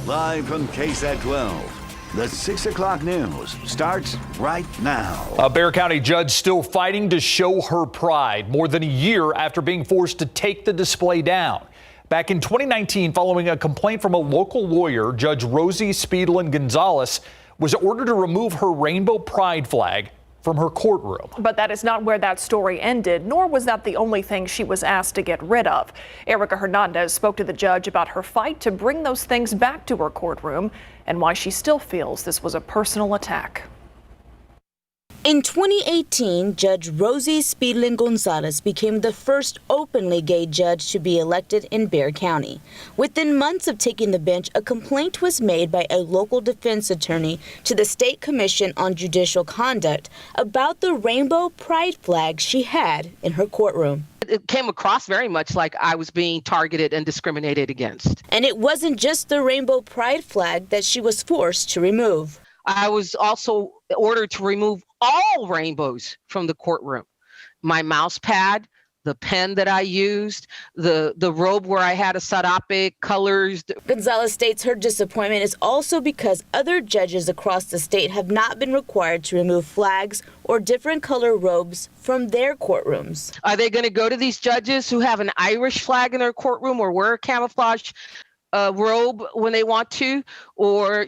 Live from KSAT 12, the 6 o'clock news starts right now. A Bexar County judge still fighting to show her pride more than a year after being forced to take the display down. Back in 2019, following a complaint from a local lawyer, Judge Rosie Speedlin Gonzalez was ordered to remove her rainbow pride flag from her courtroom. But that is not where that story ended, nor was that the only thing she was asked to get rid of. Erica Hernandez spoke to the judge about her fight to bring those things back to her courtroom and why she still feels this was a personal attack. In 2018, Judge Rosie Speedlin Gonzalez became the first openly gay judge to be elected in Bexar County. Within months of taking the bench, a complaint was made by a local defense attorney to the State Commission on Judicial Conduct about the rainbow pride flag she had in her courtroom. It came across very much like I was being targeted and discriminated against. And it wasn't just the rainbow pride flag that she was forced to remove. I was also ordered to remove all rainbows from the courtroom. My mouse pad, the pen that I used, the robe where I had a sarape, colors. Gonzalez states her disappointment is also because other judges across the state have not been required to remove flags or different color robes from their courtrooms. Are they going to go to these judges who have an Irish flag in their courtroom or wear a camouflage robe when they want to, or,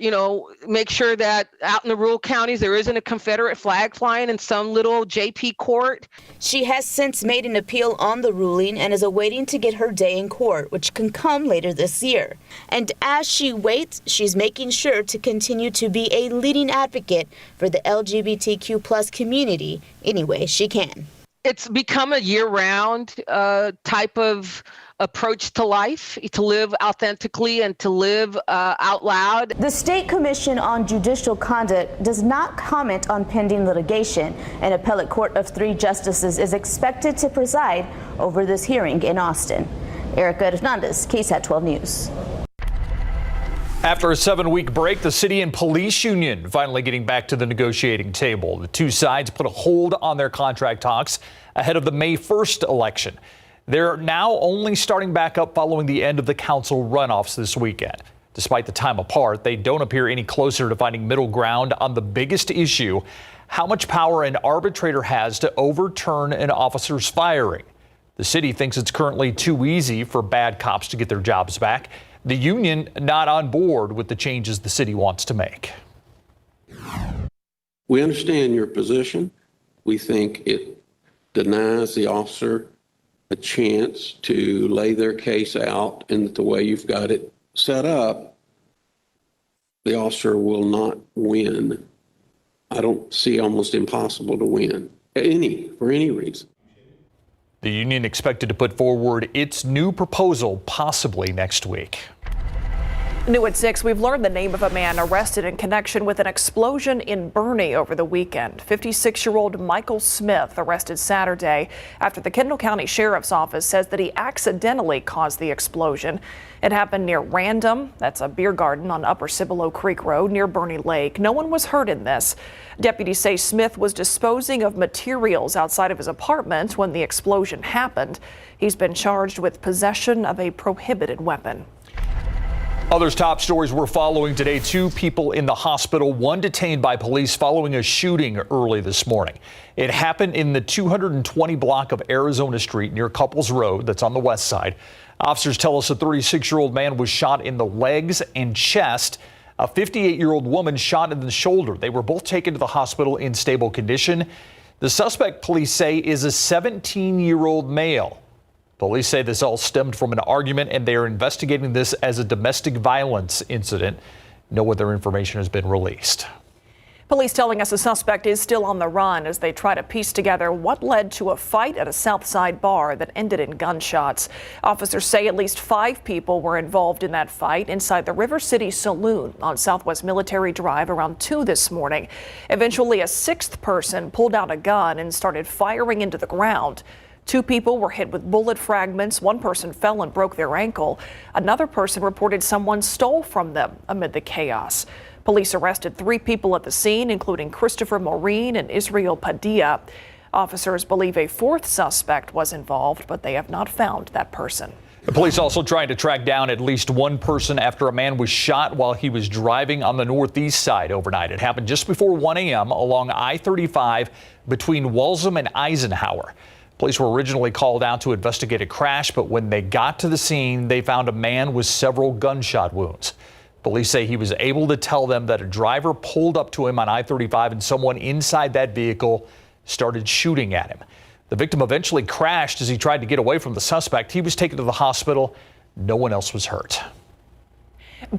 make sure that out in the rural counties there isn't a Confederate flag flying in some little JP court? She has since made an appeal on the ruling and is awaiting to get her day in court, which can come later this year. And as she waits, she's making sure to continue to be a leading advocate for the LGBTQ plus community any way she can. It's become a year-round type of approach to life, to live authentically and to live out loud. The State Commission on Judicial Conduct does not comment on pending litigation. An appellate court of 3 justices is expected to preside over this hearing in Austin. Erica Hernandez, KSAT 12 News. After a 7-week break, the city and police union finally getting back to the negotiating table. The two sides put a hold on their contract talks ahead of the May 1st election. They're now only starting back up following the end of the council runoffs this weekend. Despite the time apart, they don't appear any closer to finding middle ground on the biggest issue, how much power an arbitrator has to overturn an officer's firing. The city thinks it's currently too easy for bad cops to get their jobs back. The union not on board with the changes the city wants to make. We understand your position. We think it denies the officer a chance to lay their case out, and that the way you've got it set up, the officer will not win. I don't see almost impossible to win for any reason. The union expected to put forward its new proposal possibly next week. New at 6, we've learned the name of a man arrested in connection with an explosion in Boerne over the weekend. 56-year-old Michael Smith arrested Saturday after the Kendall County Sheriff's Office says that he accidentally caused the explosion. It happened near Random, that's a beer garden on Upper Cibolo Creek Road near Boerne Lake. No one was hurt in this. Deputies say Smith was disposing of materials outside of his apartment when the explosion happened. He's been charged with possession of a prohibited weapon. Others top stories we're following today. 2 people in the hospital, 1 detained by police following a shooting early this morning. It happened in the 220 block of Arizona Street near Couples Road, that's on the west side. Officers tell us a 36-year-old man was shot in the legs and chest. A 58-year-old woman shot in the shoulder. They were both taken to the hospital in stable condition. The suspect, police say, is a 17-year-old male. Police say this all stemmed from an argument, and they are investigating this as a domestic violence incident. No other information has been released. Police telling us the suspect is still on the run as they try to piece together what led to a fight at a South Side bar that ended in gunshots. Officers say at least 5 people were involved in that fight inside the River City Saloon on Southwest Military Drive around 2 this morning. Eventually, a 6th person pulled out a gun and started firing into the ground. 2 people were hit with bullet fragments. 1 person fell and broke their ankle. Another person reported someone stole from them amid the chaos. Police arrested 3 people at the scene, including Christopher Maureen and Israel Padilla. Officers believe a 4th suspect was involved, but they have not found that person. The police also trying to track down at least one person after a man was shot while he was driving on the northeast side overnight. It happened just before 1 a.m. along I-35 between Walsham and Eisenhower. Police were originally called out to investigate a crash, but when they got to the scene, they found a man with several gunshot wounds. Police say he was able to tell them that a driver pulled up to him on I-35 and someone inside that vehicle started shooting at him. The victim eventually crashed as he tried to get away from the suspect. He was taken to the hospital. No one else was hurt.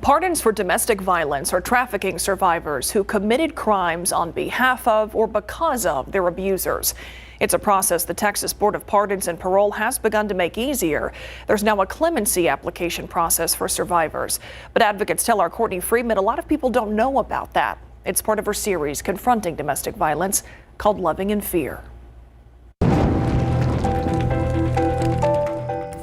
Pardons for domestic violence or trafficking survivors who committed crimes on behalf of or because of their abusers. It's a process the Texas Board of Pardons and Parole has begun to make easier. There's now a clemency application process for survivors. But advocates tell our Courtney Friedman a lot of people don't know about that. It's part of her series confronting domestic violence called Loving in Fear.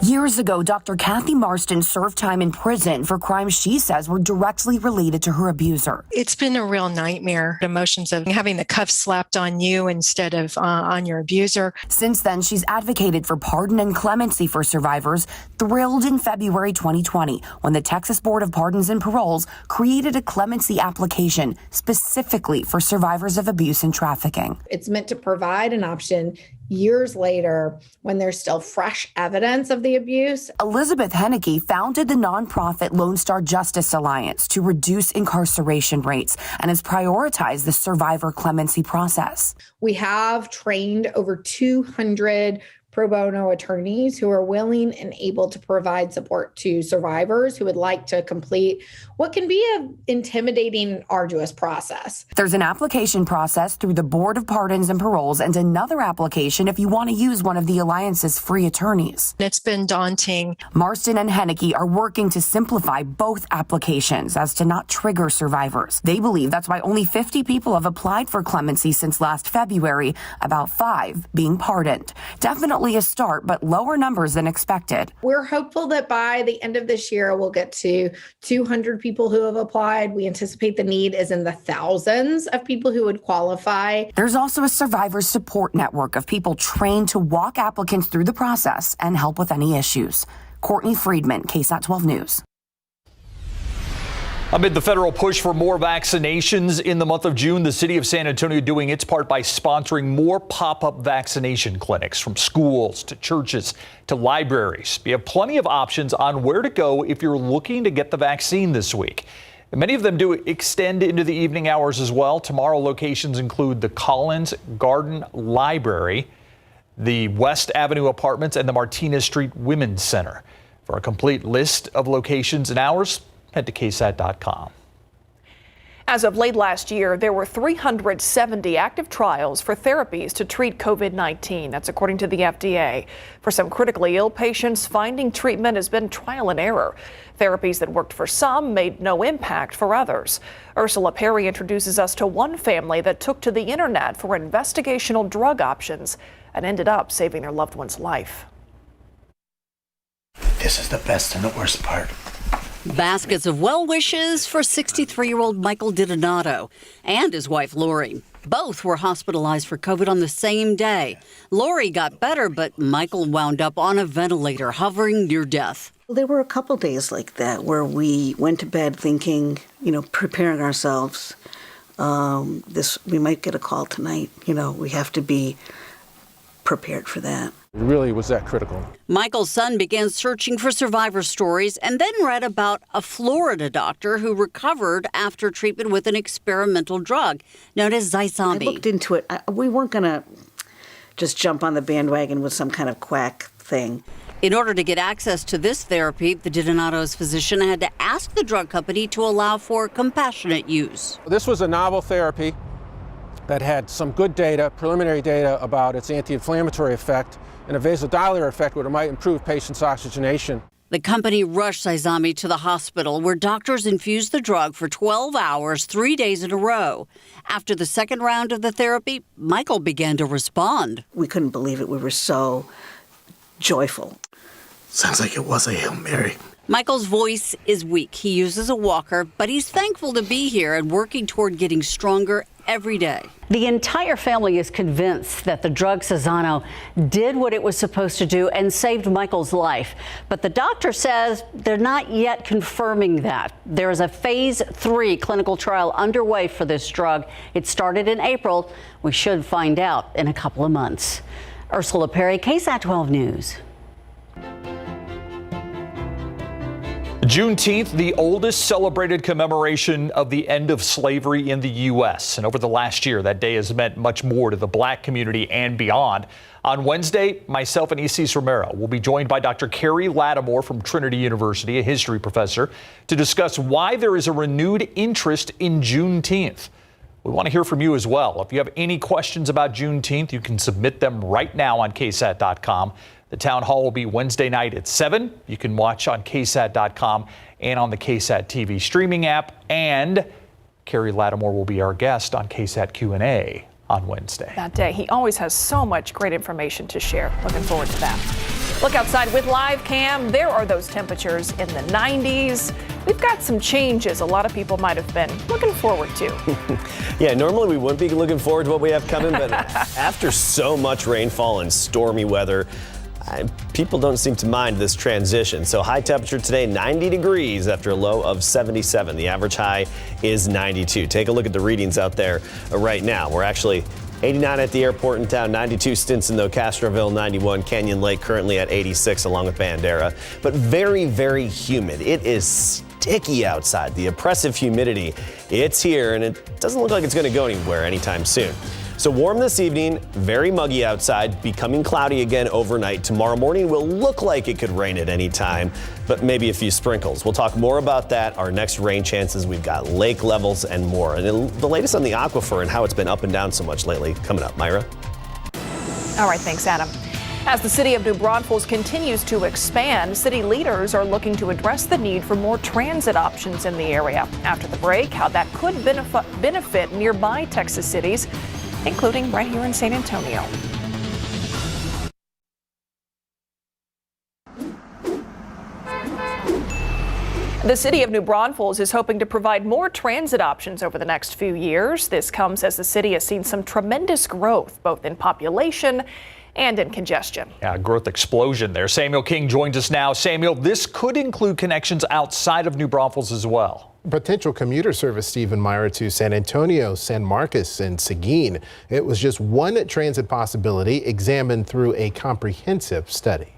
Years ago, Dr. Kathy Marston served time in prison for crimes she says were directly related to her abuser. It's been a real nightmare. Emotions of having the cuffs slapped on you instead of on your abuser. Since then, she's advocated for pardon and clemency for survivors, thrilled in February 2020 when the Texas Board of Pardons and Paroles created a clemency application specifically for survivors of abuse and trafficking. It's meant to provide an option years later when there's still fresh evidence of the abuse. Elizabeth Henneke founded the nonprofit Lone Star Justice Alliance to reduce incarceration rates and has prioritized the survivor clemency process. We have trained over 200 pro bono attorneys who are willing and able to provide support to survivors who would like to complete what can be an intimidating, arduous process. There's an application process through the Board of Pardons and Paroles and another application if you want to use one of the Alliance's free attorneys. It's been daunting. Marston and Henneke are working to simplify both applications as to not trigger survivors. They believe that's why only 50 people have applied for clemency since last February, about 5 being pardoned. Definitely a start, but lower numbers than expected. We're hopeful that by the end of this year, we'll get to 200 people who have applied. We anticipate the need is in the thousands of people who would qualify. There's also a survivor support network of people trained to walk applicants through the process and help with any issues. Courtney Friedman, KSAT 12 News. Amid the federal push for more vaccinations in the month of June, the city of San Antonio doing its part by sponsoring more pop-up vaccination clinics from schools to churches to libraries. You have plenty of options on where to go if you're looking to get the vaccine this week. And many of them do extend into the evening hours as well. Tomorrow locations include the Collins Garden Library, the West Avenue Apartments, and the Martinez Street Women's Center. For a complete list of locations and hours, head to KSAT.com. As of late last year, there were 370 active trials for therapies to treat COVID-19. That's according to the FDA. For some critically ill patients, finding treatment has been trial and error. Therapies that worked for some made no impact for others. Ursula Perry introduces us to one family that took to the internet for investigational drug options and ended up saving their loved one's life. This is the best and the worst part. Baskets of well wishes for 63-year-old Michael DiDonato and his wife Lori. Both were hospitalized for COVID on the same day. Lori got better, but Michael wound up on a ventilator, hovering near death. There were a couple days like that where we went to bed thinking, preparing ourselves. We might get a call tonight. We have to be prepared for that. It really was that critical. Michael's son began searching for survivor stories and then read about a Florida doctor who recovered after treatment with an experimental drug known as Zyzombi. I looked into it. We weren't going to just jump on the bandwagon with some kind of quack thing. In order to get access to this therapy, the DiDonato's physician had to ask the drug company to allow for compassionate use. This was a novel therapy that had some good data, preliminary data about its anti-inflammatory effect and a vasodilator effect where it might improve patients' oxygenation. The company rushed Zyzombi to the hospital where doctors infused the drug for 12 hours, 3 days in a row. After the second round of the therapy, Michael began to respond. We couldn't believe it. We were so joyful. Sounds like it was a Hail Mary. Michael's voice is weak. He uses a walker, but he's thankful to be here and working toward getting stronger every day. The entire family is convinced that the drug Cesano did what it was supposed to do and saved Michael's life. But the doctor says they're not yet confirming that. There is a phase 3 clinical trial underway for this drug. It started in April. We should find out in a couple of months. Ursula Perry, KSAT 12 News. Juneteenth, the oldest celebrated commemoration of the end of slavery in the U.S. And over the last year, that day has meant much more to the black community and beyond. On Wednesday, myself and Isis Romero will be joined by Dr. Carrie Lattimore from Trinity University, a history professor, to discuss why there is a renewed interest in Juneteenth. We want to hear from you as well. If you have any questions about Juneteenth, you can submit them right now on KSAT.com. The town hall will be Wednesday night at 7. You can watch on KSAT.com and on the KSAT TV streaming app. And Carrie Lattimore will be our guest on KSAT Q&A on Wednesday. That day, he always has so much great information to share. Looking forward to that. Look outside with live cam. There are those temperatures in the 90s. We've got some changes a lot of people might have been looking forward to. Yeah, normally we wouldn't be looking forward to what we have coming, but after so much rainfall and stormy weather, people don't seem to mind this transition. So high temperature today, 90 degrees after a low of 77. The average high is 92. Take a look at the readings out there right now. We're actually 89 at the airport in town, 92 Stinson, though, Castroville, 91, Canyon Lake currently at 86 along with Bandera. But very, very humid. It is sticky outside. The oppressive humidity, it's here, and it doesn't look like it's going to go anywhere anytime soon. So warm this evening, very muggy outside, becoming cloudy again overnight. Tomorrow morning will look like it could rain at any time, but maybe a few sprinkles. We'll talk more about that, our next rain chances. We've got lake levels and more. And the latest on the aquifer and how it's been up and down so much lately coming up. Myra? All right, thanks, Adam. As the city of New Braunfels continues to expand, city leaders are looking to address the need for more transit options in the area. After the break, how that could benefit nearby Texas cities, including right here in San Antonio. The city of New Braunfels is hoping to provide more transit options over the next few years. This comes as the city has seen some tremendous growth, both in population and in congestion. Yeah, growth explosion there. Samuel King joins us now. Samuel, this could include connections outside of New Braunfels as well. Potential commuter service, Stephen Meyer, to San Antonio, San Marcos, and Seguin. It was just one transit possibility examined through a comprehensive study.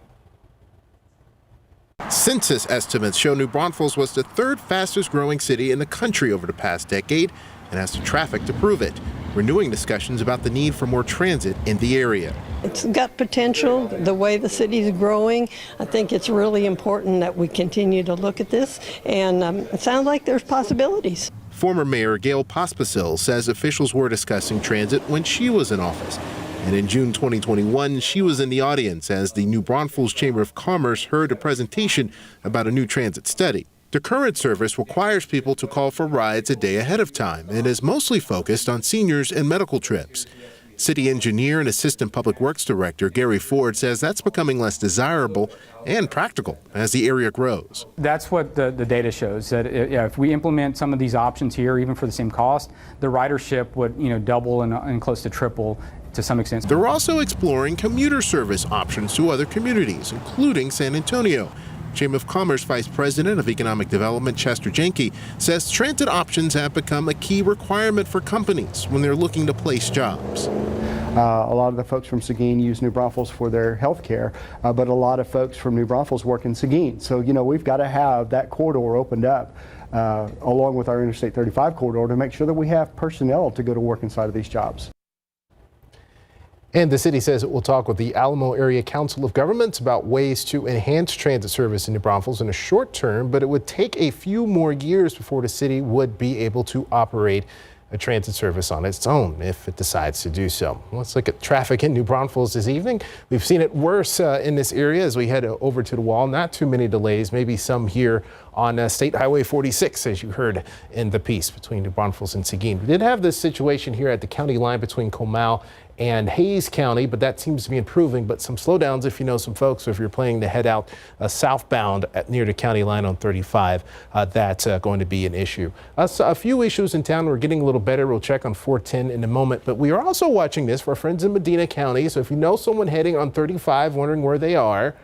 Census estimates show New Braunfels was the third fastest growing city in the country over the past decade and has the traffic to prove it, renewing discussions about the need for more transit in the area. It's got potential, the way the city's growing. I think it's really important that we continue to look at this, and it sounds like there's possibilities. Former Mayor Gail Pospisil says officials were discussing transit when she was in office. And in June 2021, she was in the audience as the New Braunfels Chamber of Commerce heard a presentation about a new transit study. The current service requires people to call for rides a day ahead of time and is mostly focused on seniors and medical trips. City engineer and assistant public works director Gary Ford says that's becoming less desirable and practical as the area grows. That's what the data shows, that if we implement some of these options here, even for the same cost, the ridership would double and close to triple to some extent. They're also exploring commuter service options to other communities, including San Antonio. Chamber of Commerce Vice President of Economic Development Chester Jenke says transit options have become a key requirement for companies when they're looking to place jobs. A lot of the folks from Seguin use New Braunfels for their health care, but a lot of folks from New Braunfels work in Seguin. So, we've got to have that corridor opened up along with our Interstate 35 corridor to make sure that we have personnel to go to work inside of these jobs. And the city says it will talk with the Alamo Area Council of Governments about ways to enhance transit service in New Braunfels in a short term, but it would take a few more years before the city would be able to operate a transit service on its own if it decides to do so. Let's look at traffic in New Braunfels this evening. We've seen it worse in this area as we head over to the wall. Not too many delays, maybe some here on State Highway 46, as you heard in the piece between New Braunfels and Seguin. We did have this situation here at the county line between Comal and Hayes County, but that seems to be improving. But some slowdowns if you know some folks, or if you're planning to head out southbound near the county line on 35, that's going to be an issue. So a few issues in town. We're getting a little better. We'll check on 410 in a moment, but we are also watching this for our friends in Medina County. So if you know someone heading on 35, wondering where they are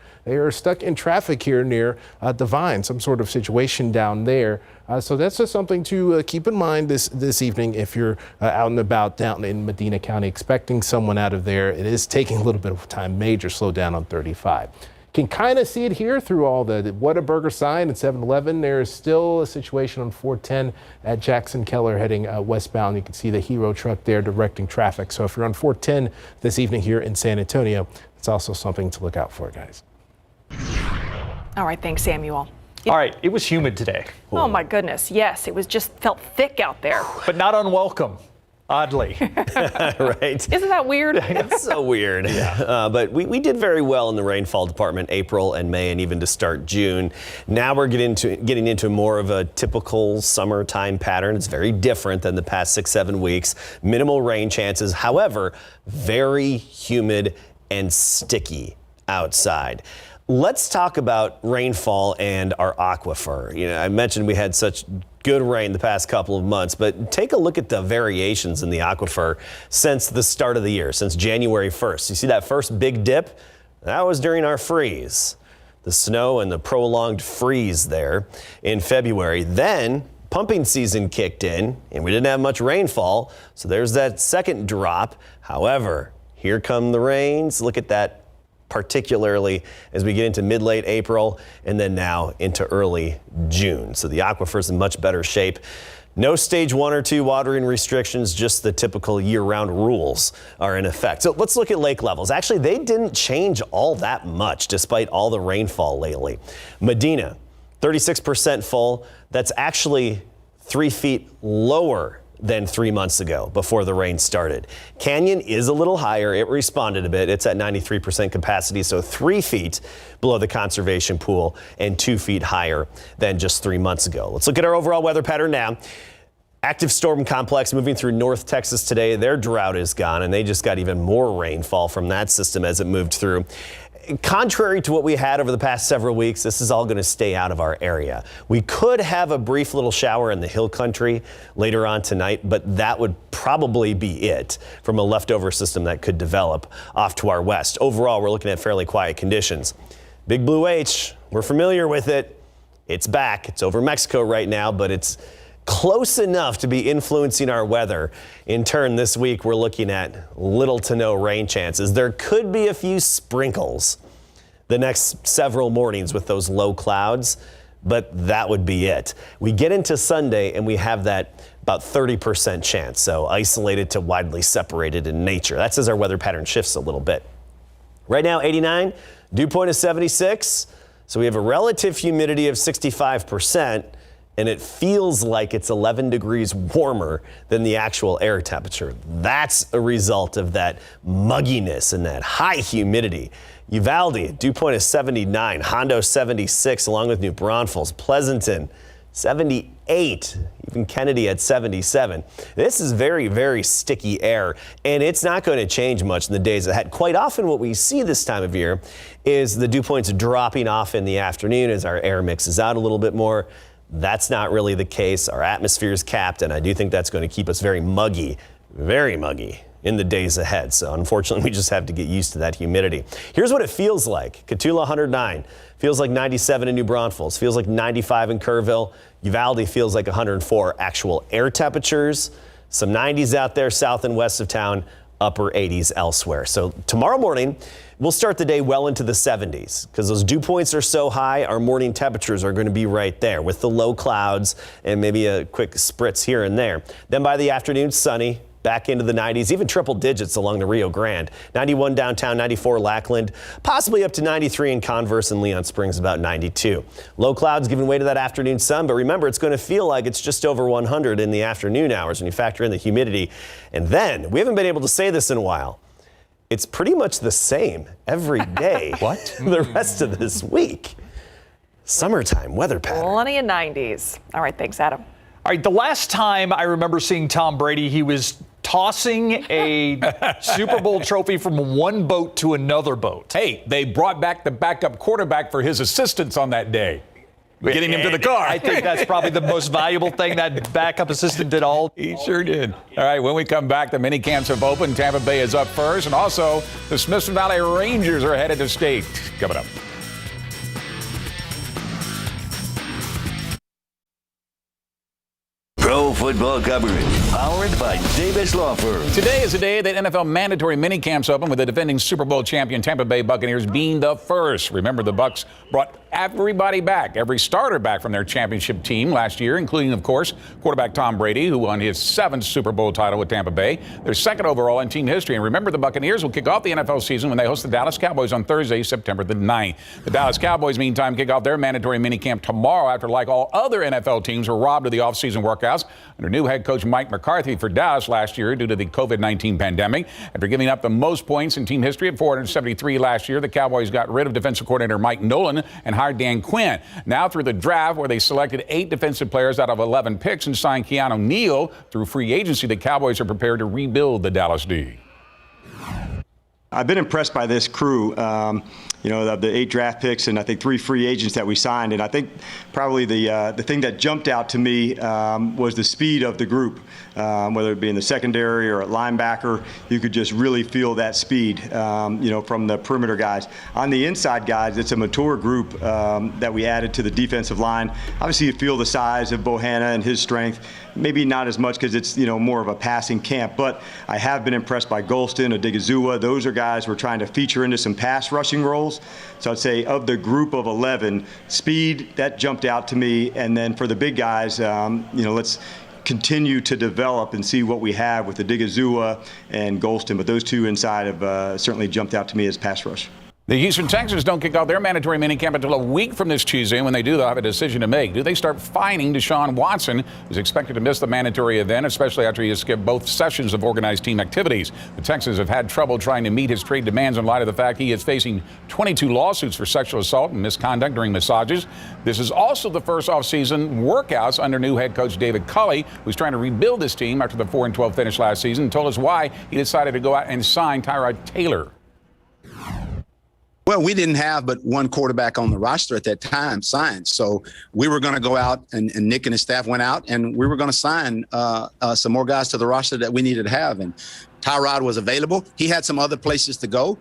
stuck in traffic here near Divine, some sort of situation down there. So that's just something to keep in mind this evening if you're out and about down in Medina County, expecting someone out of there. It is taking a little bit of time, major slowdown on 35. Can kind of see it here through all the Whataburger sign and 7-Eleven. There is still a situation on 410 at Jackson Keller heading westbound. You can see the Hero truck there directing traffic. So if you're on 410 this evening here in San Antonio, it's also something to look out for, guys. All right, thanks, Samuel. All right, it was humid today. Oh my goodness, yes, it was just felt thick out there. But not unwelcome, oddly. Right? Isn't that weird? It's so weird. Yeah. But we did very well in the rainfall department, April and May, and even to start June. Now we're getting into more of a typical summertime pattern. It's very different than the past 6-7 weeks. Minimal rain chances, however, very humid and sticky outside. Let's talk about rainfall and our aquifer. You know, I mentioned we had such good rain the past couple of months, but take a look at the variations in the aquifer since the start of the year, since January 1st. You see that first big dip? That was during our freeze. The snow and the prolonged freeze there in February. Then pumping season kicked in and we didn't have much rainfall, so there's that second drop. However, here come the rains. Look at that, particularly as we get into mid-late April and then now into early June. So the aquifer's in much better shape. No stage 1 or 2 watering restrictions, just the typical year-round rules are in effect. So let's look at lake levels. Actually, they didn't change all that much despite all the rainfall lately. Medina, 36% full. That's actually 3 feet lower than 3 months ago before the rain started. Canyon is a little higher. It responded a bit. It's at 93% capacity, so 3 feet below the conservation pool and 2 feet higher than just 3 months ago. Let's look at our overall weather pattern now. Active storm complex moving through North Texas today. Their drought is gone, and they just got even more rainfall from that system as it moved through. Contrary to what we had over the past several weeks, this is all going to stay out of our area. We could have a brief little shower in the hill country later on tonight, but that would probably be it from a leftover system that could develop off to our west. Overall, we're looking at fairly quiet conditions. Big Blue H, we're familiar with it. It's back. It's over Mexico right now, but it's close enough to be influencing our weather. In turn, this week, we're looking at little to no rain chances. There could be a few sprinkles the next several mornings with those low clouds, but that would be it. We get into Sunday and we have that about 30% chance, so isolated to widely separated in nature. That's as our weather pattern shifts a little bit. Right now, 89, dew point is 76, so we have a relative humidity of 65%. And it feels like it's 11 degrees warmer than the actual air temperature. That's a result of that mugginess and that high humidity. Uvalde, dew point is 79, Hondo 76, along with New Braunfels, Pleasanton 78, even Kennedy at 77. This is very, very sticky air, and it's not going to change much in the days ahead. Quite often what we see this time of year is the dew points dropping off in the afternoon as our air mixes out a little bit more. That's not really the case. Our atmosphere is capped, and I do think that's going to keep us very muggy in the days ahead. So unfortunately, we just have to get used to that humidity. Here's what it feels like. Cotulla 109, feels like 97 in New Braunfels, feels like 95 in Kerrville. Uvalde feels like 104 actual air temperatures. Some 90s out there south and west of town, upper 80s elsewhere. So tomorrow morning, we'll start the day well into the 70s because those dew points are so high. Our morning temperatures are going to be right there with the low clouds and maybe a quick spritz here and there. Then by the afternoon, sunny, back into the 90s, even triple digits along the Rio Grande. 91 downtown, 94 Lackland, possibly up to 93 in Converse and Leon Springs, about 92. Low clouds giving way to that afternoon sun, but remember, it's going to feel like it's just over 100 in the afternoon hours when you factor in the humidity. And then, we haven't been able to say this in a while, it's pretty much the same every day. What? The rest of this week. Summertime weather pattern. Plenty of 90s. All right, thanks, Adam. All right, the last time I remember seeing Tom Brady, he was tossing a Super Bowl trophy from one boat to another boat. Hey, they brought back the backup quarterback for his assistants on that day, getting him to the car. I think that's probably the most valuable thing that backup assistant did all. He sure did. All right, when we come back, the mini camps have opened. Tampa Bay is up first, and also the Smith Valley Rangers are headed to state. Coming up. Pro football coverage powered by Davis Law Firm. Today is the day that NFL mandatory mini camps open, with the defending Super Bowl champion Tampa Bay Buccaneers being the first. Remember, the Bucs brought everybody back, every starter back from their championship team last year, including, of course, quarterback Tom Brady, who won his 7th Super Bowl title with Tampa Bay, their 2nd overall in team history. And remember, the Buccaneers will kick off the NFL season when they host the Dallas Cowboys on Thursday, September the 9th. The Dallas Cowboys, meantime, kick off their mandatory minicamp tomorrow after, like all other NFL teams, were robbed of the offseason workouts under new head coach Mike McCarthy for Dallas last year due to the COVID-19 pandemic. After giving up the most points in team history at 473 last year, the Cowboys got rid of defensive coordinator Mike Nolan and hired Dan Quinn. Now through the draft, where they selected 8 defensive players out of 11 picks and signed Keanu Neal through free agency, the Cowboys are prepared to rebuild the Dallas D. I've been impressed by this crew. The 8 draft picks and I think 3 free agents that we signed. And I think probably the thing that jumped out to me was the speed of the group. Whether it be in the secondary or at linebacker, you could just really feel that speed, from the perimeter guys. On the inside guys, it's a mature group that we added to the defensive line. Obviously, you feel the size of Boerne and his strength. Maybe not as much because it's, more of a passing camp. But I have been impressed by Golston, Odigizua. Those are guys we're trying to feature into some pass rushing roles. So I'd say of the group of 11, speed, that jumped out to me. And then for the big guys, let's continue to develop and see what we have with Odigizua and Golston. But those 2 inside have certainly jumped out to me as pass rush. The Houston Texans don't kick off their mandatory minicamp until a week from this Tuesday. And when they do, they'll have a decision to make. Do they start fining Deshaun Watson, who's expected to miss the mandatory event, especially after he has skipped both sessions of organized team activities? The Texans have had trouble trying to meet his trade demands in light of the fact he is facing 22 lawsuits for sexual assault and misconduct during massages. This is also the first offseason workouts under new head coach David Culley, who's trying to rebuild his team after the 4-12 finish last season, and told us why he decided to go out and sign Tyrod Taylor. Well, we didn't have but one quarterback on the roster at that time signed. So we were going to go out, and Nick and his staff went out, and we were going to sign some more guys to the roster that we needed to have. And Tyrod was available. He had some other places to go.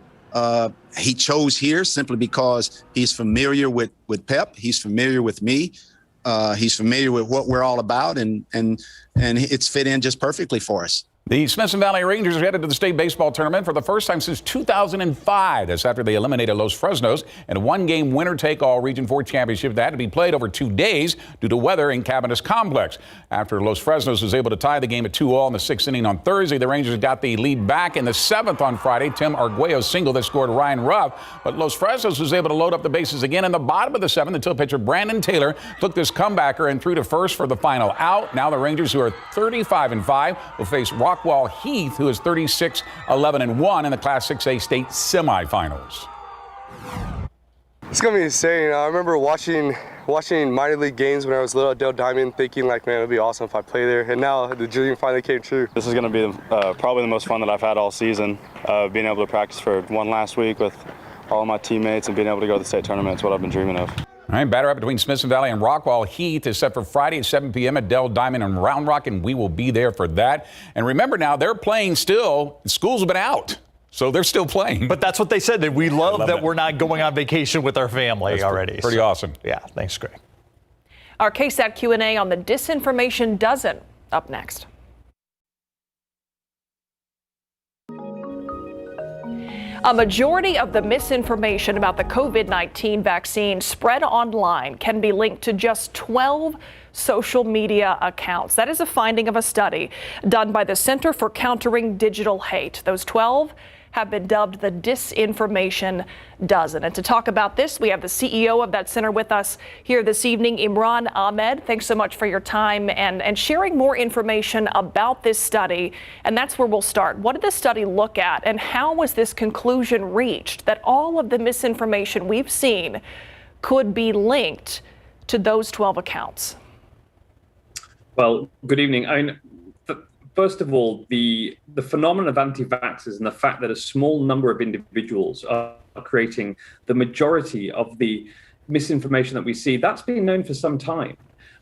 He chose here simply because he's familiar with Pep. He's familiar with me. He's familiar with what we're all about, and it's fit in just perfectly for us. The Smith Valley Rangers are headed to the state baseball tournament for the first time since 2005. That's after they eliminated Los Fresnos in a one-game winner-take-all Region 4 championship that had to be played over 2 days due to weather in Cabanas Complex. After Los Fresnos was able to tie the game at 2-2 in the 6th inning on Thursday, the Rangers got the lead back in the 7th on Friday. Tim Arguello single that scored Ryan Ruff, but Los Fresnos was able to load up the bases again in the bottom of the 7th until pitcher Brandon Taylor took this comebacker and threw to first for the final out. Now the Rangers, who are 35-5, will face Rockwall Heath, who is 36-11-1 in the Class 6A state semifinals. It's gonna be insane. I remember watching minor league games when I was little at Dale Diamond, thinking like, man, it'd be awesome if I play there. And now the dream finally came true. This is gonna be probably the most fun that I've had all season. Being able to practice for one last week with all of my teammates and being able to go to the state tournament is what I've been dreaming of. All right, batter up between Smith Valley and Rockwall Heath is set for Friday at 7 p.m. at Dell Diamond and Round Rock, and we will be there for that. And remember now, they're playing still. School's been out, so they're still playing. But that's what they said. That we love that we're not going on vacation with our family That's already. Pretty awesome. Yeah, thanks, Greg. Our KSAT Q&A on the disinformation dozen up next. A majority of the misinformation about the COVID-19 vaccine spread online can be linked to just 12 social media accounts. That is a finding of a study done by the Center for Countering Digital Hate. Those 12 have been dubbed the Disinformation Dozen. And to talk about this, we have the CEO of that center with us here this evening, Imran Ahmed. Thanks so much for your time and sharing more information about this study. And that's where we'll start. What did the study look at, and how was this conclusion reached that all of the misinformation we've seen could be linked to those 12 accounts? Well, good evening. first of all, the phenomenon of anti-vaxxers and the fact that a small number of individuals are creating the majority of the misinformation that we see, that's been known for some time.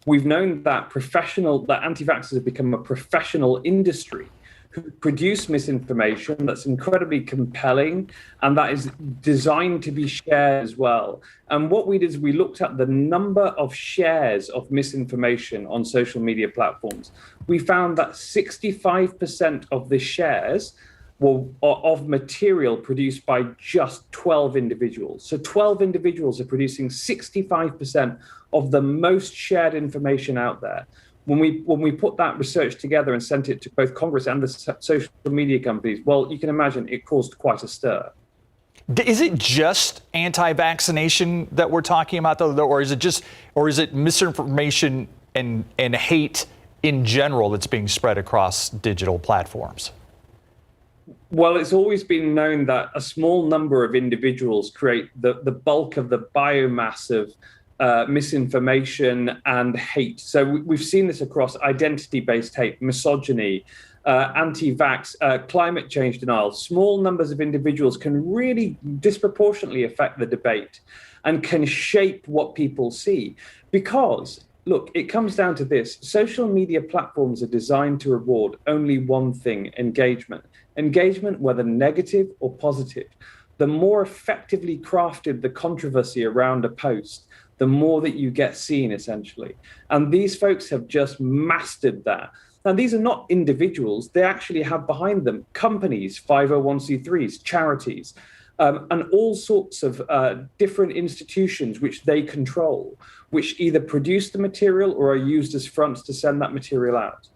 We've known that anti-vaxxers have become a professional industry who produce misinformation that's incredibly compelling and that is designed to be shared as well. And what we did is we looked at the number of shares of misinformation on social media platforms. We found that 65% of the shares were of material produced by just 12 individuals. So 12 individuals are producing 65% of the most shared information out there. When we put that research together and sent it to both Congress and the social media companies, well, you can imagine it caused quite a stir. Is it just anti-vaccination that we're talking about, though, or is it misinformation and hate in general that's being spread across digital platforms? Well, it's always been known that a small number of individuals create the bulk of the biomass of misinformation and hate. So we've seen this across identity-based hate, misogyny, anti-vax, climate change denial. Small numbers of individuals can really disproportionately affect the debate and can shape what people see. Because, look, it comes down to this. Social media platforms are designed to reward only one thing: engagement. Engagement, whether negative or positive. The more effectively crafted the controversy around a post, the more that you get seen, essentially. And these folks have just mastered that. And these are not individuals. They actually have behind them companies, 501c3s, charities, and all sorts of different institutions which they control, which either produce the material or are used as fronts to send that material out.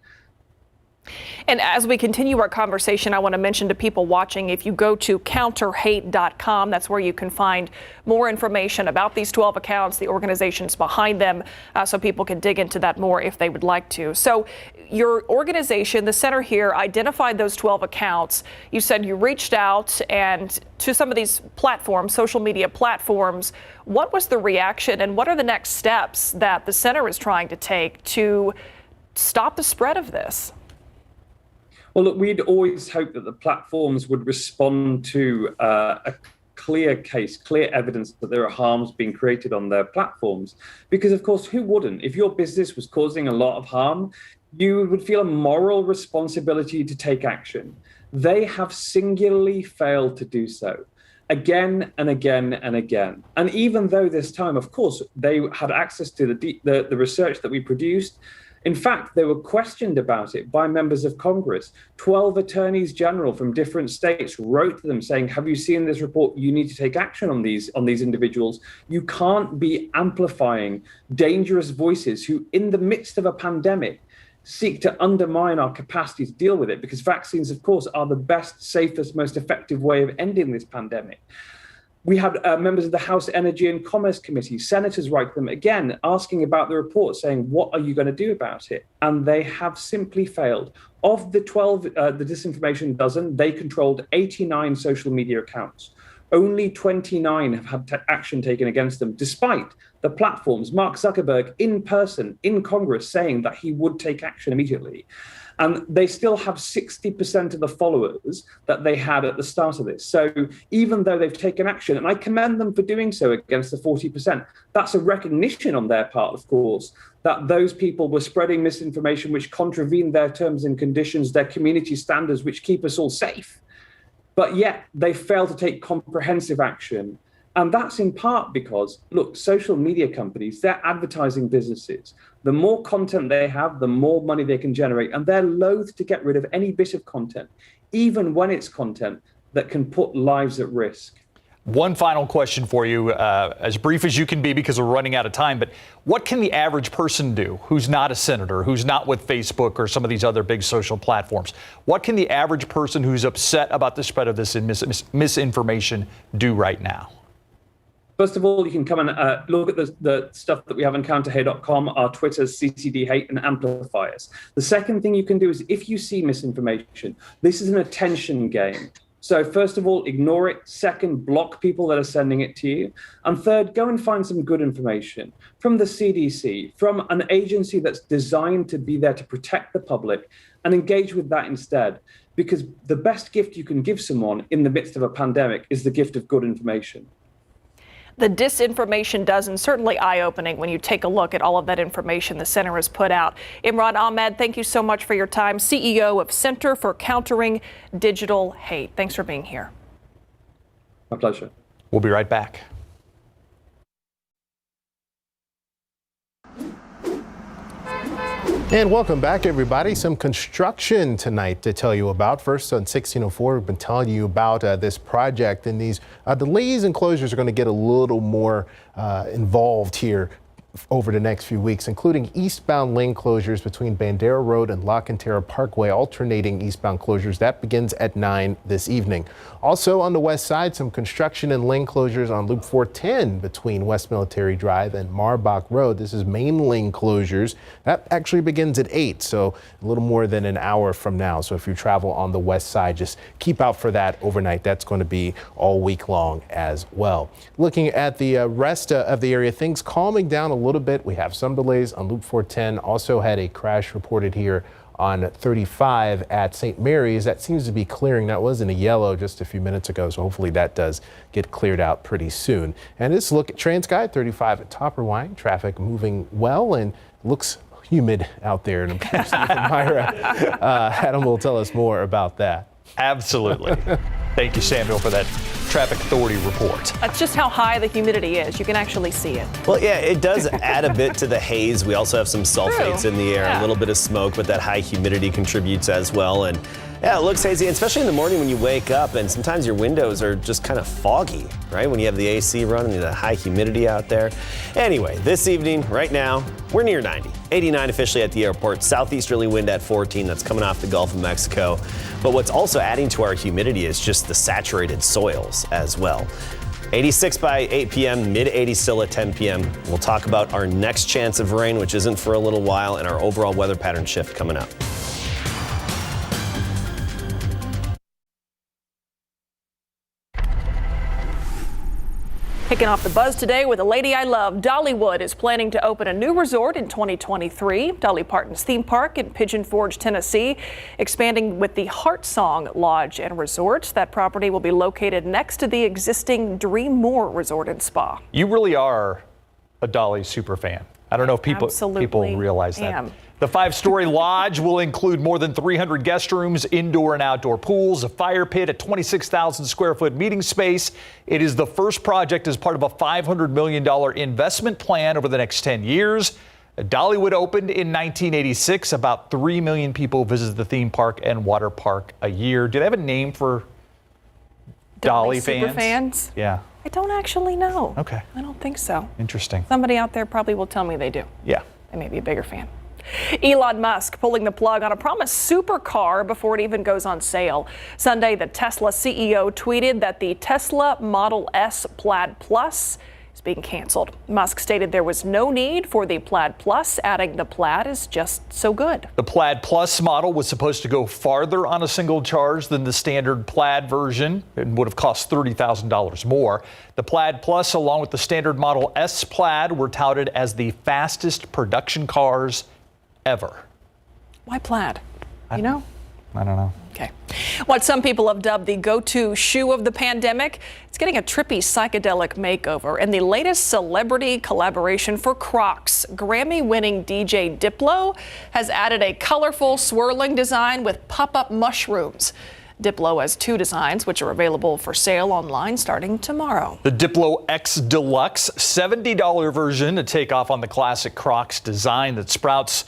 And as we continue our conversation, I want to mention to people watching, if you go to counterhate.com, that's where you can find more information about these 12 accounts, the organizations behind them, so people can dig into that more if they would like to. So your organization, the center here, identified those 12 accounts. You said you reached out and to some of these platforms, social media platforms. What was the reaction and what are the next steps that the center is trying to take to stop the spread of this? Well, look, we'd always hoped that the platforms would respond to a clear case, clear evidence that there are harms being created on their platforms. Because, of course, who wouldn't? If your business was causing a lot of harm, you would feel a moral responsibility to take action. They have singularly failed to do so. Again and again and again. And even though this time, of course, they had access to the research that we produced, in fact, they were questioned about it by members of Congress. 12 attorneys general from different states wrote to them saying, have you seen this report? You need to take action on these individuals. You can't be amplifying dangerous voices who, in the midst of a pandemic, seek to undermine our capacity to deal with it, because vaccines, of course, are the best, safest, most effective way of ending this pandemic. We had members of the House Energy and Commerce Committee, senators write to them again, asking about the report, saying, what are you going to do about it? And they have simply failed. Of the 12, the disinformation dozen, they controlled 89 social media accounts. Only 29 have had action taken against them, despite the platforms, Mark Zuckerberg in person, in Congress, saying that he would take action immediately. And they still have 60% of the followers that they had at the start of this. So even though they've taken action, and I commend them for doing so against the 40%, that's a recognition on their part, of course, that those people were spreading misinformation which contravened their terms and conditions, their community standards, which keep us all safe. But yet they fail to take comprehensive action. And that's in part because, look, social media companies, they're advertising businesses. The more content they have, the more money they can generate. And they're loath to get rid of any bit of content, even when it's content that can put lives at risk. One final question for you, as brief as you can be because we're running out of time, but what can the average person do who's not a senator, who's not with Facebook or some of these other big social platforms? What can the average person who's upset about the spread of this misinformation do right now? First of all, you can come and look at the stuff that we have on counterhate.com, our Twitter's CCD Hate and Amplifiers. The second thing you can do is if you see misinformation, this is an attention game. So first of all, ignore it. Second, block people that are sending it to you. And third, go and find some good information from the CDC, from an agency that's designed to be there to protect the public, and engage with that instead. Because the best gift you can give someone in the midst of a pandemic is the gift of good information. The disinformation dozen, certainly eye-opening when you take a look at all of that information the center has put out. Imran Ahmed, thank you so much for your time, CEO of Center for Countering Digital Hate. Thanks for being here. My pleasure. We'll be right back. And welcome back, everybody. Some construction tonight to tell you about. First, on 1604, we've been telling you about this project, and these delays and closures are going to get a little more involved here over the next few weeks, including eastbound lane closures between Bandera Road and La Cantera Parkway, alternating eastbound closures. That begins at 9 this evening. Also on the west side, some construction and lane closures on Loop 410 between West Military Drive and Marbach Road. This is main lane closures. That actually begins at 8, so a little more than an hour from now. So if you travel on the west side, just keep out for that overnight. That's going to be all week long as well. Looking at the rest of the area, things calming down a little bit. We have some delays on Loop 410. Also had a crash reported here on 35 at St. Mary's. That seems to be clearing. That was in a yellow just a few minutes ago, so hopefully that does get cleared out pretty soon. And let's look at TransGuide 35 at Topperwine. Traffic moving well and looks humid out there. And Myra, Adam will tell us more about that. Absolutely. Thank you, Samuel, for that traffic authority report. That's just how high the humidity is. You can actually see it. Well, yeah, it does add a bit to the haze. We also have some sulfates in the air, a little bit of smoke, but that high humidity contributes as well. And yeah, it looks hazy, especially in the morning when you wake up, and sometimes your windows are just kind of foggy, right? When you have the AC running and the high humidity out there. Anyway, this evening, right now, we're near 90. 89 officially at the airport. Southeasterly wind at 14. That's coming off the Gulf of Mexico. But what's also adding to our humidity is just the saturated soils as well. 86 by 8 p.m., mid-80s still at 10 p.m. We'll talk about our next chance of rain, which isn't for a little while, and our overall weather pattern shift coming up. Kicking off the buzz today with a lady I love. Dollywood is planning to open a new resort in 2023. Dolly Parton's theme park in Pigeon Forge, Tennessee, expanding with the Heart Song Lodge and Resort. That property will be located next to the existing Dream Moor Resort and Spa. You really are a Dolly super fan. I don't know if people realize that. Am. The 5-story lodge will include more than 300 guest rooms, indoor and outdoor pools, a fire pit, a 26,000 square foot meeting space. It is the first project as part of a $500 million investment plan over the next 10 years. Dollywood opened in 1986. About 3 million people visit the theme park and water park a year. Do they have a name for Dolly fans? Super fans? Yeah. I don't actually know. Okay. I don't think so. Interesting. Somebody out there probably will tell me they do. Yeah. I may be a bigger fan. Elon Musk pulling the plug on a promised supercar before it even goes on sale. Sunday, the Tesla CEO tweeted that the Tesla Model S Plaid Plus is being canceled. Musk stated there was no need for the Plaid Plus, adding the Plaid is just so good. The Plaid Plus model was supposed to go farther on a single charge than the standard Plaid version. It would have cost $30,000 more. The Plaid Plus, along with the standard Model S Plaid, were touted as the fastest production cars ever. Why Plaid? You know? I don't know. Okay. What some people have dubbed the go-to shoe of the pandemic, it's getting a trippy psychedelic makeover in the latest celebrity collaboration for Crocs. Grammy-winning DJ Diplo has added a colorful swirling design with pop-up mushrooms. Diplo has 2 designs, which are available for sale online starting tomorrow. The Diplo X Deluxe $70 version to take off on the classic Crocs design that sprouts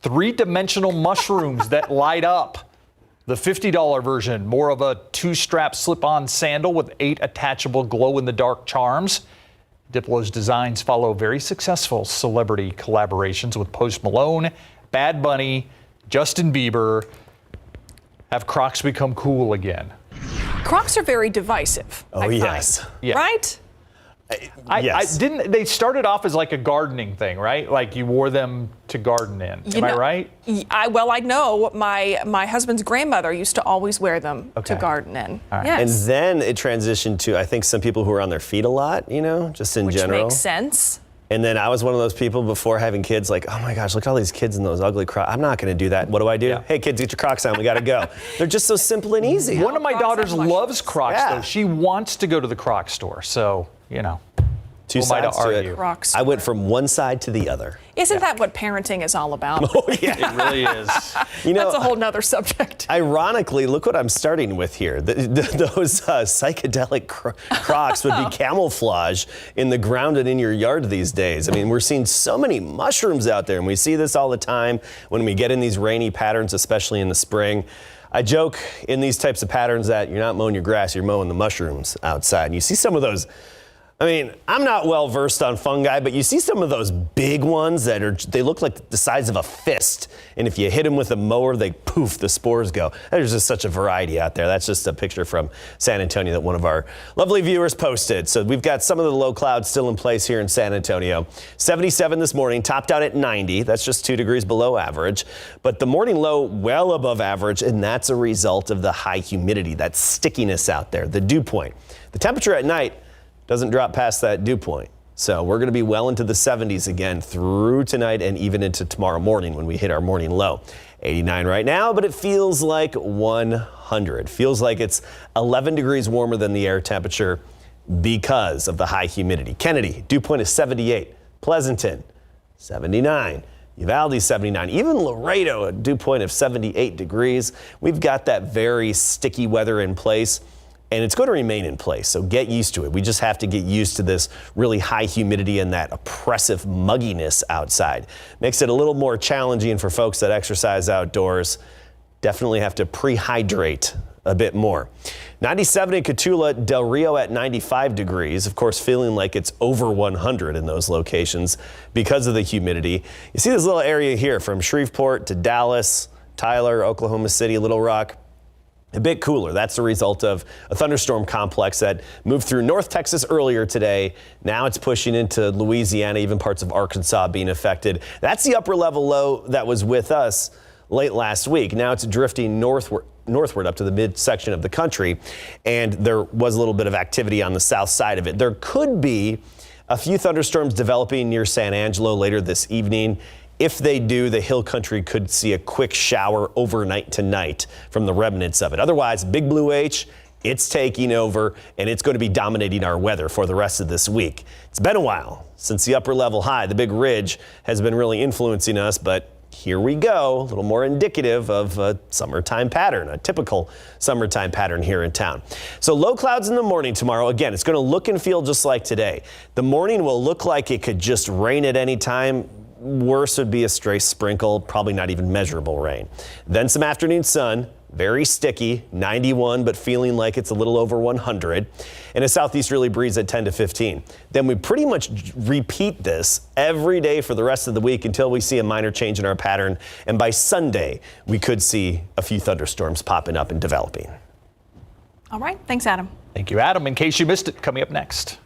3-dimensional mushrooms that light up. The $50 version, more of a 2-strap slip-on sandal with 8 attachable glow-in-the-dark charms. Diplo's designs follow very successful celebrity collaborations with Post Malone, Bad Bunny, Justin Bieber. Have Crocs become cool again? Crocs are very divisive. Oh, yes. Yeah. Right? Yes. Didn't they started off as like a gardening thing, right? Like you wore them to garden in. Am I right? I know my husband's grandmother used to always wear them to garden in. Right. Yes. And then it transitioned to, I think, some people who are on their feet a lot, just in general. Which makes sense. And then I was one of those people before having kids, like, oh my gosh, look at all these kids in those ugly Crocs. I'm not going to do that. What do? Yeah. Hey, kids, get your Crocs on. We got to go. They're just so simple and easy. One of my daughters loves Crocs, though. She wants to go to the Croc store. So, Two sides to it. I went from one side to the other. Isn't that what parenting is all about? Oh, yeah. It really is. That's a whole nother subject. Ironically, look what I'm starting with here. Those psychedelic Crocs would be camouflage in the ground and in your yard these days. I mean, we're seeing so many mushrooms out there, and we see this all the time when we get in these rainy patterns, especially in the spring. I joke in these types of patterns that you're not mowing your grass, you're mowing the mushrooms outside. And you see some of those. I mean, I'm not well versed on fungi, but you see some of those big ones they look like the size of a fist. And if you hit them with a mower, the spores go. There's just such a variety out there. That's just a picture from San Antonio that one of our lovely viewers posted. So we've got some of the low clouds still in place here in San Antonio. 77 this morning, topped out at 90. That's just 2 degrees below average. But the morning low well above average, and that's a result of the high humidity, that stickiness out there, the dew point. The temperature at night doesn't drop past that dew point. So we're going to be well into the 70s again through tonight and even into tomorrow morning when we hit our morning low. 89 right now, but it feels like 100. Feels like it's 11 degrees warmer than the air temperature because of the high humidity. Kennedy, dew point is 78. Pleasanton, 79. Uvalde, 79. Even Laredo, a dew point of 78 degrees. We've got that very sticky weather in place. And it's going to remain in place, so get used to it. We just have to get used to this really high humidity and that oppressive mugginess outside. Makes it a little more challenging for folks that exercise outdoors. Definitely have to pre-hydrate a bit more. 97 in Cotulla, Del Rio at 95 degrees. Of course, feeling like it's over 100 in those locations because of the humidity. You see this little area here from Shreveport to Dallas, Tyler, Oklahoma City, Little Rock. A bit cooler. That's the result of a thunderstorm complex that moved through North Texas earlier today. Now it's pushing into Louisiana, even parts of Arkansas being affected. That's the upper level low that was with us late last week. Now it's drifting northward up to the midsection of the country, and there was a little bit of activity on the south side of it. There could be a few thunderstorms developing near San Angelo later this evening. If they do, the hill country could see a quick shower overnight tonight from the remnants of it. Otherwise, Big Blue H, it's taking over, and it's going to be dominating our weather for the rest of this week. It's been a while since the upper level high, the Big Ridge, has been really influencing us, but here we go, a little more indicative of a summertime pattern, a typical summertime pattern here in town. So low clouds in the morning tomorrow. Again, it's going to look and feel just like today. The morning will look like it could just rain at any time. Worse would be a stray sprinkle, probably not even measurable rain. Then some afternoon sun, very sticky, 91, but feeling like it's a little over 100. And a southeasterly breeze at 10 to 15. Then we pretty much repeat this every day for the rest of the week until we see a minor change in our pattern. And by Sunday, we could see a few thunderstorms popping up and developing. All right. Thanks, Adam. Thank you, Adam. In case you missed it, coming up next.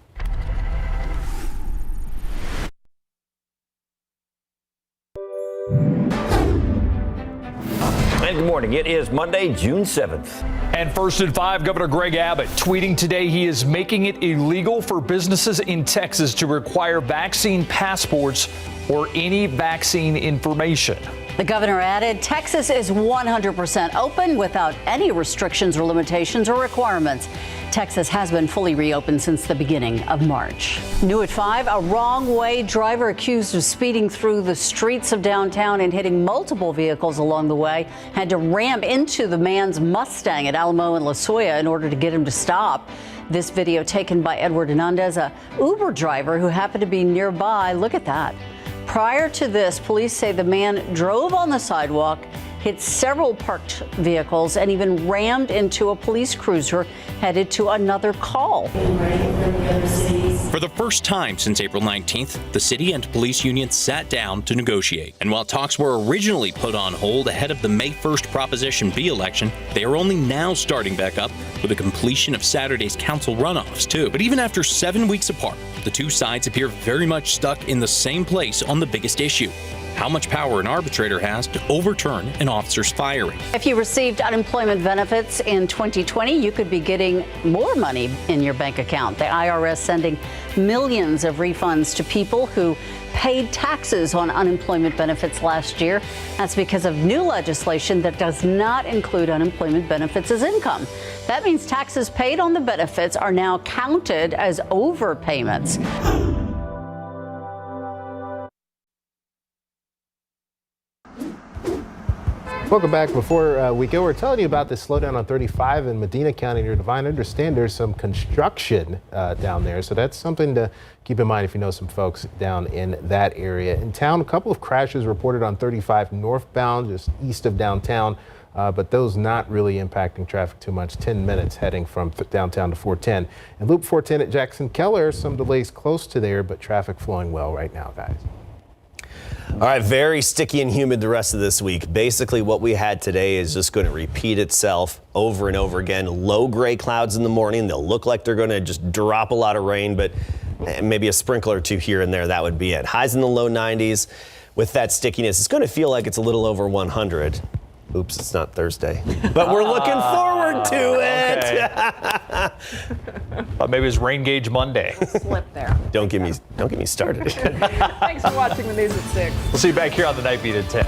And good morning. It is Monday, June 7th. And first at 5, Governor Greg Abbott tweeting today he is making it illegal for businesses in Texas to require vaccine passports or any vaccine information. The governor added Texas is 100% open without any restrictions or limitations or requirements. Texas has been fully reopened since the beginning of March. New at 5, a wrong-way driver accused of speeding through the streets of downtown and hitting multiple vehicles along the way had to ram into the man's Mustang at Alamo and La Jolla in order to get him to stop. This video taken by Edward Hernandez, a Uber driver who happened to be nearby. Look at that. Prior to this, police say the man drove on the sidewalk, hit several parked vehicles, and even rammed into a police cruiser headed to another call. For the first time since April 19th, the city and police union sat down to negotiate. And while talks were originally put on hold ahead of the May 1st Proposition B election, they are only now starting back up with the completion of Saturday's council runoffs, too. But even after 7 weeks apart, the two sides appear very much stuck in the same place on the biggest issue: how much power an arbitrator has to overturn an officer's firing. If you received unemployment benefits in 2020, you could be getting more money in your bank account. The IRS sending millions of refunds to people who paid taxes on unemployment benefits last year. That's because of new legislation that does not include unemployment benefits as income. That means taxes paid on the benefits are now counted as overpayments. Welcome back. Before we go, we're telling you about this slowdown on 35 in Medina County near Divine. I understand there's some construction down there, so that's something to keep in mind if you know some folks down in that area. In town, a couple of crashes reported on 35 northbound, just east of downtown, but those not really impacting traffic too much. 10 minutes heading from downtown to 410. And Loop 410 at Jackson Keller, some delays close to there, but traffic flowing well right now, guys. All right, very sticky and humid the rest of this week. Basically, what we had today is just going to repeat itself over and over again. Low gray clouds in the morning. They'll look like they're going to just drop a lot of rain, but maybe a sprinkler or two here and there. That would be it. Highs in the low 90s. With that stickiness, it's going to feel like it's a little over 100. Oops, it's not Thursday. But we're looking forward to it. Thought maybe it was Rain Gauge Monday. Slip there. Don't get me started. Thanks for watching the news at 6. We'll see you back here on the Night Beat at 10.